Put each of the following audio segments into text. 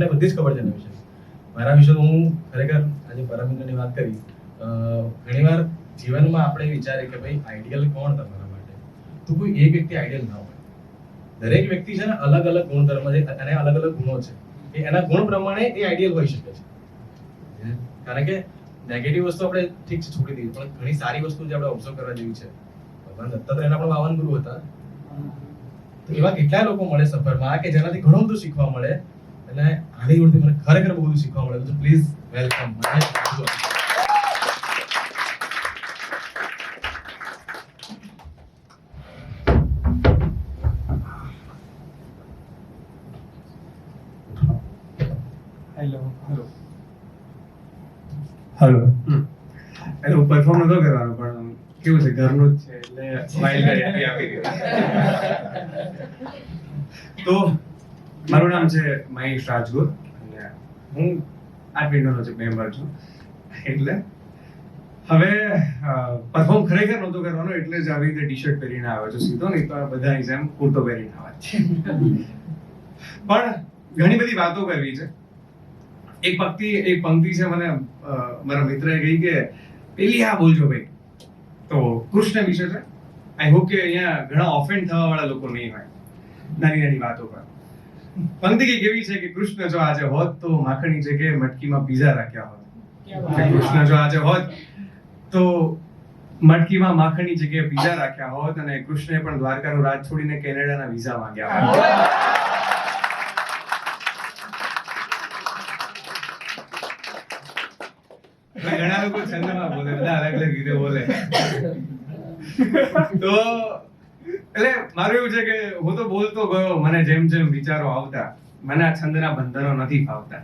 આપણને બધી જ ખબર છે એના વિશે. મારા વિશે હું ખરેખર આજે પરમિંદરની વાત કરી, ઘણીવાર જીવનમાં આપણે વિચારીએ કે ભાઈ આઈડિયલ કોણ તમારા માટે, તો કોઈ એક વ્યક્તિ આઈડિયલ ના હોય. દરેક વ્યક્તિ છે ને અલગ અલગ ગુણધર્મ છે અને અલગ અલગ ગુણો છે, એ એના ગુણ પ્રમાણે એ આઈડિયલ હોઈ શકે છે. કારણ કે નેગેટિવ વસ્તુ આપણે ઠીક છે છોડી દઈએ, પણ ઘણી સારી વસ્તુ જે આપણે ઓબ્ઝર્વ કરવા જેવી છે. ભગવાન દત્તાત્રેયના પણ 52 ગુરુ હતા, તો એવા કેટલાય લોકો મળે સફરમાં કે જેનાથી ઘણું બધું શીખવા મળે. એટલે આની જોડથી મને ખરેખર બહુ બધું શીખવા મળે, તો પ્લીઝ વેલકમ. હેલો એટલે હું પરફોર્મ નતો કરવાનો, પણ કેવું છે ઘરનું જ છે એટલે સ્માઈલ કરી આપી દીધું. તો મારું નામ છે મહેશ રાજગુર અને હું આ ટ્રેનરનો જ મેમ્બર છું. એટલે હવે પરફોર્મ ખરેખર નહોતો કરવાનો, એટલે જ આવી રીતે ટી શર્ટ પહેરીને આવ્યો છું સીધો, નહીં તો આ બધાની જેમ કુર્તો પહેરીને આવે છે. પણ ઘણી બધી વાતો કરવી છે. એક પંક્તિ છે, મને મારા મિત્રએ કહી કે પેલી આ બોલજો ભાઈ, તો કૃષ્ણ વિશે છે. આઈ હોપ કે અહીંયા ઘણા ઓફેન્ડ થવા વાળા લોકો નહીં હોય નાની નાની વાતો પર. પંક્તિ કઈક એવી છે કે કૃષ્ણ જો આજે હોત તો માખણની જગ્યાએ મટકીમાં પીઝા રાખ્યા હોત. કૃષ્ણ જો આજે હોત તો મટકીમાં માખણની જગ્યાએ પીઝા રાખ્યા હોત, અને કૃષ્ણે પણ દ્વારકાનું રાજ છોડીને કેનેડાના વિઝા માંગ્યા હોત. ઘણા લોકો છંદમાં બોલે, બધા અલગ અલગ રીતે બોલે. તો એટલે મારું એવું છે કે હું તો બોલતો ગયો, મને જેમ જેમ વિચારો આવતા, મને આ છંદના બંધનો નથી ફાવતા.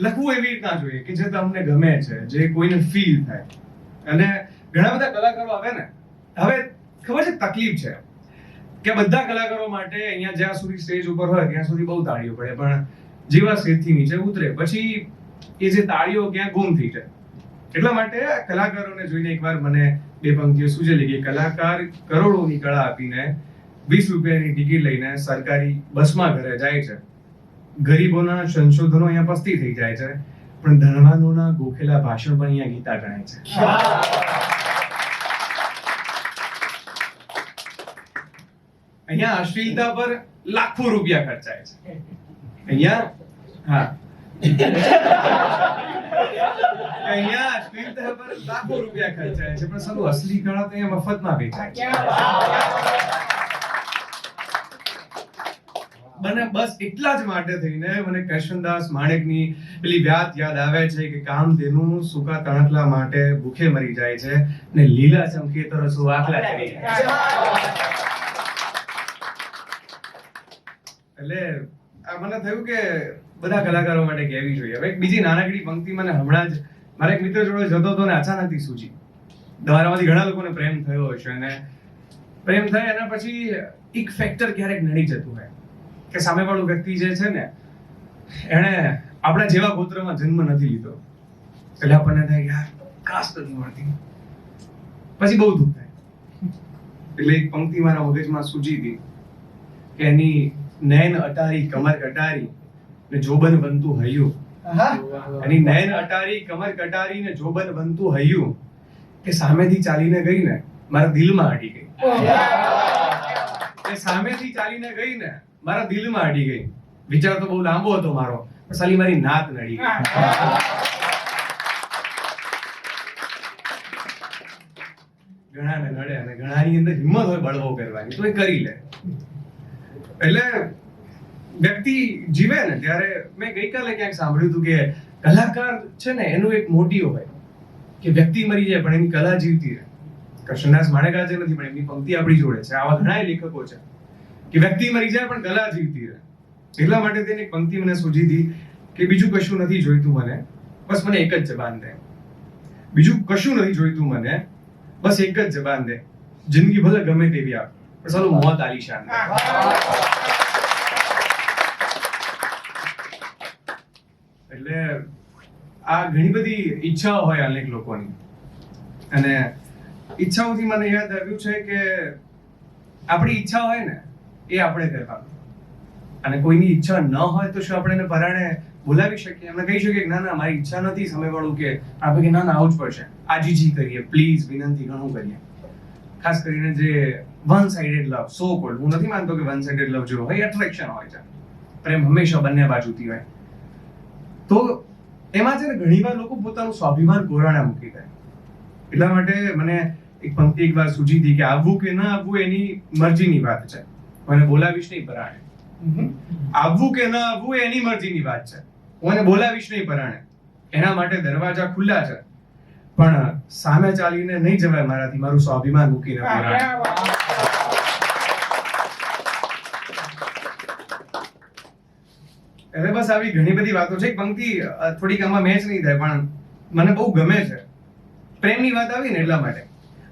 લખવું એવી રીતના જોઈએ કે જે તમને ગમે છે, જે કોઈને ફીલ થાય. અને ઘણા બધા કલાકારો આવે ને, હવે ખબર છે તકલીફ છે કે બધા કલાકારો માટે અહીંયા જ્યાં સુધી સ્ટેજ ઉપર હોય ત્યાં સુધી બહુ તાળીઓ પડે, પણ જેવા સ્ટેજથી નીચે ઉતરે પછી એ જે તાળીઓ ક્યાં ગુમ થઈ જાય. એટલા માટે કલાકારોને જોઈને એકવાર મને બે પંક્તિઓ સૂચેલી કે કલાકાર કરોડોની કળા આપીને 20 રૂપિયાની ટિકિટ લઈને સરકારી બસમાં ઘરે જાય છે. ગરીબોના સંશોધનો અહીંયા પસ્તી થઈ જાય છે, પણ ધનવાનોના ગોખેલા ભાષણ પણ અહીંયા ગીતા ગણાય છે. અહીંયા અશ્લીલતા પર લાખો રૂપિયા ખર્ચાય છે. અહીંયા હા અહીંયા અશ્લીલતા પર લાખો રૂપિયા ખર્ચાય છે, પણ સાલું અસલી કળા તો અહીંયા મફતમાં વેચાય છે. મને બસ એટલા જ માટે થઈને મને કૃષ્ણદાસ માણેકની પેલી વાત યાદ આવે છે કે કામધેનુ સૂકા તણખલા માટે ભૂખે મરી જાય છે ને લીલા ચમકેતરો સુવાખલા કરી જાય છે. એટલે આ મને થયું કે બધા કલાકારો માટે કહેવી જોઈએ. હવે એક બીજી નાનકડી પંક્તિ મને હમણાં જ મારા એક મિત્ર જોડે જતો હતો ને અચાનકથી સૂજી. તમારામાંથી ઘણા લોકોને પ્રેમ થયો હશે, અને પ્રેમ થાય એના પછી એક ફેક્ટર ક્યારેક નડી જતું હોય કે સામેવાળો વ્યક્તિ જે છે ને એણે આપણા જેવા ગોત્રમાં જન્મ નથી લીધો, એટલે આપણને થાય યાર કાશ નથી મળતી, પછી બહુ દુઃખ થાય. એટલે એક પંક્તિ મારા મગજમાં સૂજી હતી કે એની નયન અટારી કમર કટારી ને જોબન બનતું હૈયું. એની નયન અટારી કમર કટારી ને જોબન બનતું હૈયું કે સામેથી ચાલીને ગઈ ને મારા દિલમાં અડી ગઈ. એ સામેથી ચાલીને ગઈ ને મારા દિલમાં અડી ગઈ. વિચાર તો બહુ લાંબો હતો મારો, પણ સાલી મારી નાત નડી ગઈ. ઘણાને નડે અને ઘણાની અંદર હિંમત હોય બળવો કરવાની, તો એ કરી લે. એટલે વ્યક્તિ જીવે ને ત્યારે મેં ગઈકાલે ક્યાંક સાંભળ્યું હતું કે કલાકાર છે ને એનું એક મોટિવ હોય કે વ્યક્તિ મરી જાય પણ એની કલા જીવતી રહે. કૃષ્ણદાસ માણેક આજે નથી, પણ એમની પંક્તિ આપણી જોડે છે. આવા ઘણા લેખકો છે કે વ્યક્તિ મરી જાય પણ કલા જીવતી રહે. એટલા માટે તેની પંક્તિ મને સૂજી હતી કે બીજું કશું નથી જોઈતું મને, બસ મને એક જ જબાન દે. બીજું કશું નથી જોઈતું મને, બસ એક જ જબાન દે. જિંદગી ભલે ગમે તેવી આપ, પણ સાલું મોત આલીશાન. એટલે આ ઘણી બધી ઈચ્છાઓ હોય અનેક લોકોની, અને ઈચ્છાઓથી મને યાદ આવ્યું છે કે આપણી ઈચ્છા હોય ને એ આપણે કરવાનું. અને કોઈની ઈચ્છા ન હોય તો શું આપણે એને પરાણે બોલાવી શકીએ? એમને કહી શકીએ કે ના ના મારી ઈચ્છા નથી, સામેવાળું કે આપણે કે ના ના આવું જ પડશે, આજીજી કરીએ, પ્લીઝ, વિનંતી ઘણું કરીએ. ખાસ કરીને જે વન સાઇડેડ લવ, સો કોલ્ડ, હું નથી માનતો કે વન સાઇડેડ લવ જેવો હોય, એટ્રેક્શન હોય છે, પ્રેમ હંમેશા બંને બાજુથી હોય. તો એમાં છે ને ઘણીવાર લોકો પોતાનું સ્વાભિમાન કોરાણા મૂકી દે. એટલા માટે મને એક પંક્તિ એક વાર સૂચી હતી કે આવવું કે ના આવવું એની મરજીની વાત છે, હું એને બોલાવીશ નહીં પરાણે. આવવું કે ના આવવું એની મરજીની વાત છે, હું એને બોલાવીશ નહીં પરાણે. એના માટે દરવાજા ખુલ્લા છે, પણ સામે ચાલીને નહીં જવાય મારાથી, મારું સ્વાભિમાન મૂકીને પરાણે. એટલે બસ આવી ઘણી બધી વાતો છે. એક પંક્તિ થોડીક આમાં મેચ નહીં થાય પણ મને બહુ ગમે છે. પ્રેમની વાત આવી ને એટલા માટે.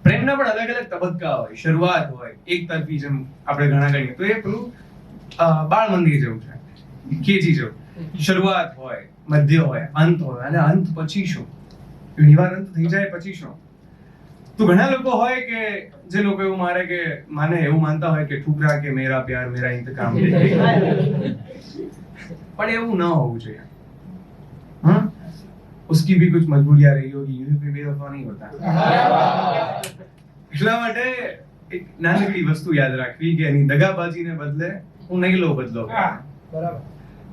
પ્રેમના પણ અલગ અલગ તબક્કા હોય, શરૂઆત હોય, એક તરફી જેમ આપણે ઘણા ગણીએ તો એ પેલું બાળ મંદિર જેવું છે, કેજી જેવું. શરૂઆત હોય, મધ્ય હોય, અંત હોય, અને અંત પછી શું? ઘણીવાર અંત થઈ જાય પછી શું? તો ઘણા લોકો હોય કે જે લોકો એવું એવું માનતા હોય કે ઠુકરા કે મેરા પ્યાર મેરા ઇંતકામ, પણ એવું ન હોવું જોઈએ. हाँ, उसकी भी कुछ मजबूरियां रही होगी, यूं ही बेवफा नहीं होता. એટલા માટે એક નાનકડી વસ્તુ યાદ રાખવી કે એની દગાબાજીને બદલે હું નહીં લઉં બદલો, બરાબર,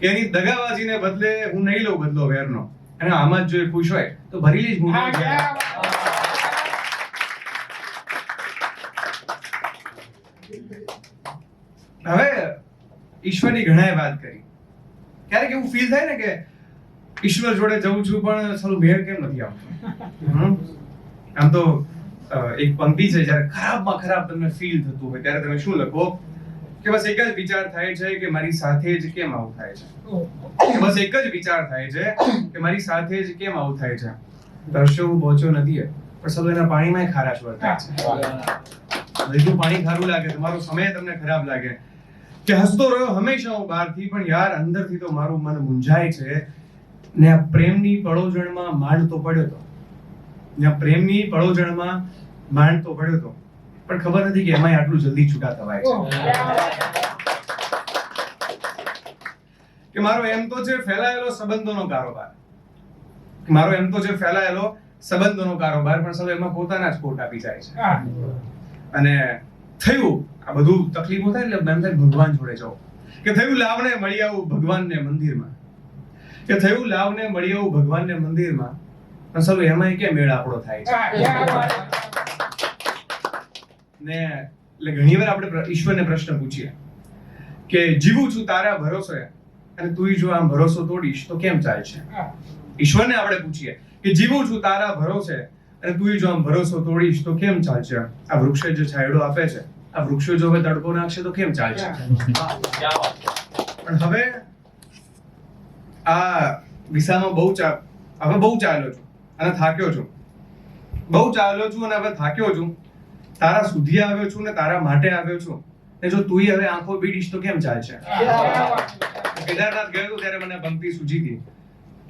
કે એની દગાબાજીને બદલે હું નહીં લઉં બદલો વેરનો, અને આમાં જ જો એ ખુશ હોય તો ભરી લઈશ મૂળ. હવે ઈશ્વરની ઘણાએ વાત કરી. ક્યારેક એવું ફીલ થાય ને કે ઈશ્વર જોડે જઉં છું પણ સાલું મેળ કેમ નથી આવતો. આમ તો એક પંક્તિ છે, જ્યારે ખરાબમાં ખરાબ તમને ફીલ થતું હોય ત્યારે તમે શું લખો કે બસ એક જ વિચાર થાય છે કે મારી સાથે જ કેમ આવું થાય છે. બસ એક જ વિચાર થાય છે કે મારી સાથે જ કેમ આવું થાય છે. દર્શો હું પહોંચ્યો નથી પણ સાલું એના પાણીમાં ખારાશ વર્તાય છે. બધું પાણી ખારું લાગે, તમારો સમય તમને ખરાબ લાગે, કે હસતો રહ્યો હંમેશા હું બહારથી, પણ યાર અંદરથી તો મારું મન મૂંઝાય છે. ને આ પ્રેમની પળોજણમાં માંડ તો પડ્યો તો, ને આ પ્રેમની પળોજણમાં માંડ તો પડ્યો તો, પણ ખબર નથી કે એમાંય આટલું જલ્દી છૂટા થવાય છે. કે મારો એમ તો છે ફેલાયેલો સંબંધોનો કારોબાર, મારો એમ તો છે ફેલાયેલો સંબંધોનો કારોબાર, પણ સૌ એમાં પોતાના જ ખોટ આપી જાય છે. અને થયું આ બધું તકલીફો થાય એટલે એમ થાય ભગવાન જોડે જાઓ, કે થયું લાવને મળી આવું ભગવાનને મંદિરમાં, કે થયું લાવને મળી આવું ભગવાનને મંદિરમાં, પણ સૌ એમાંય કે મેળ આપણો થાય છે. ને એટલે ઘણીવાર આપણે ઈશ્વરને પ્રશ્ન પૂછીએ કે જીવું છું તારા ભરોસે, અને તું જો આમ ભરોસો તોડીશ તો કેમ ચાલશે? ઈશ્વરને આપણે પૂછીએ કે જીવું છું તારા ભરોસે, અને તું જો આમ ભરોસો તોડીશ તો કેમ ચાલશે? આ વૃક્ષે જે છાંયડો આપે છે, આ વૃક્ષો જો હવે તડકો નાખશે તો કેમ ચાલશે? પણ હવે આ દિશામાં બહુ ચાલ્યો છું અને થાક્યો છું, બહુ ચાલ્યો છું અને હવે થાક્યો છું. તારા સુધી આવ્યો છું ને તારા માટે આવ્યો છું, ને જો તું હવે આંખો બીડીશ તો કેમ ચાલશે? કેદારનાથ ગયો ત્યારે મને પંક્તિ સૂજી હતી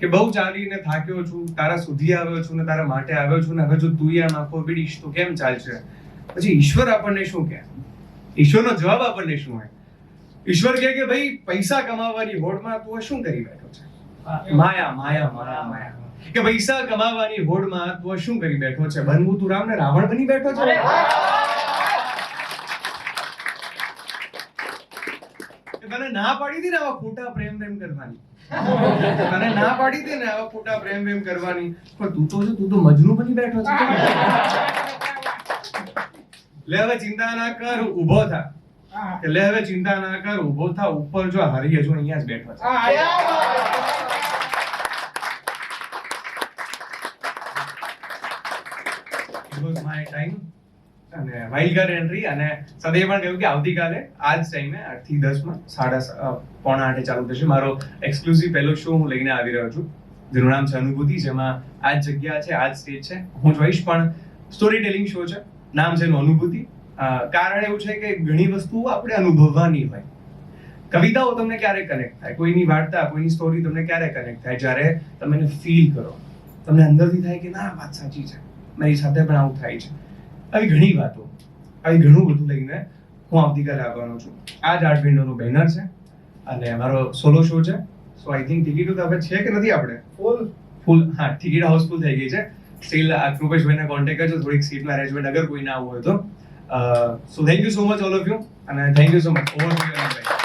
કે બહુ ચાલીને થાક્યો છું, તારા સુધી આવ્યો છું ને તારા માટે આવ્યો છું, ને હવે જો તું આમ આંખો બીડીશ તો કેમ ચાલશે? પછી ઈશ્વર આપણને શું કહે? ઈશ્વરનો જવાબ આપણને શું હોય? ઈશ્વર કહે કે ભાઈ પૈસા કમાવાની હોડમાં તું શું કરી બેઠો છે? માયા માયા માયા માયા, કે પૈસા કમાવાની હોડમાં તું શું કરી બેઠો છે? બનવું તું રામ ને રાવણ બની બેઠો છે? તને ના પાડી હતી ને આવા ખોટા પ્રેમ કરવાની, તને ના પાડી હતી ને આવા ખોટા પ્રેમ કરવાની, પણ તું તો મજનુ બની બેઠો છે. લે હવે ચિંતા ના કર, ઊભો થા. લે હવે ચિંતા ના કર, ઊભો થા. ઉપર જો હરિય જો અહીંયા જ બેઠો છે. It was my time. અને વાઇલ્ડ કાર્ડ એન્ટ્રી, અને સદે પણ કહ્યું કે આવતીકાલે આ જ ટાઈમે 8 થી 10 માં 7:45 ચાલુ થશે મારો એક્સક્લુઝિવ પહેલો શો હું લઈને આવી રહ્યો છું, જેનું નામ છે અનુભૂતિ, જેમાં આ જ જગ્યા છે, આ જ સ્ટેજ છે, હું જોઈશ, પણ સ્ટોરી ટેલિંગ શો છે, નામ છે એનું અનુભૂતિ. કારણ એવું છે કે ઘણી વસ્તુઓ આપણે અનુભવવાની હોય. કવિતાઓ તમને ક્યારે કનેક્ટ થાય, કોઈની વાર્તા, કોઈની સ્ટોરી તમને ક્યારે કનેક્ટ થાય? જ્યારે તમે એને ફીલ કરો, તમને અંદરથી થાય કે ના વાત સાચી છે, મારી સાથે પણ આવું થાય છે. આવી ઘણી વાતો, આવી ઘણું બધું લઈને હું આવતીકાલે આવવાનો છું. આ જ આર્ટ વિન્ડોનું બેનર છે, અને અમારો સોલો શો છે. સો આઈ થિંક ટિકિટો તો હવે છે કે નથી આપણે ફૂલ, હા ટિકિટ હાઉસફુલ થઈ ગઈ છે. સ્ટીલ કૃપેશભાઈને કોન્ટેક્ટ કરજો થોડીક સીટનું અરેન્જમેન્ટ અગર કોઈ ના આવવું હોય તો. So thank you so much all of you અને thank you so much over to you.